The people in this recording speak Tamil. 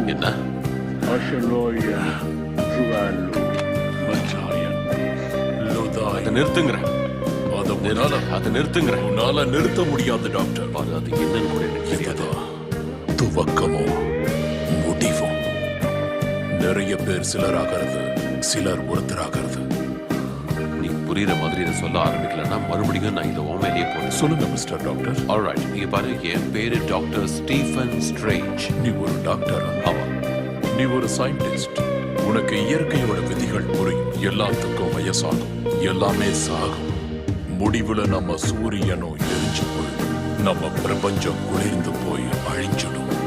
என்ன அதை நிறுத்துங்கிறேன். அதை நிறுத்துங்கிறேன். உன்னால நிறுத்த முடியாது டாக்டர். அது என்னன்னு கூட எனக்கு தெரியாது. துவக்கமும் முடிவும். நிறைய பேர் சிலராகிறது, சிலர் ஒருத்தராகிறது. நீ புரியுற மாதிரி இதை சொல்ல ஆரம்பிக்கலன்னா மறுபடியும் நான் இதை உன் மேலேயே போறேன். சொல்லுங்க மிஸ்டர் டாக்டர். ஆல்ரைட், இங்க பாரு, என் பேரு டாக்டர் ஸ்டீஃபன் ஸ்ட்ரேஞ்ச். நீ ஒரு டாக்டர். ஆமா. நீ ஒரு சயின்டிஸ்ட். உனக்கு இயற்கையோட விதிகள் புரியும். எல்லாத்துக்கும் வயசாகும், எல்லாமே சாகும். முடிவுல நம்ம சூரியனும் எரிஞ்சு போய் நம்ம பிரபஞ்சம் குளிர்ந்து போய் அழிஞ்சிடும்.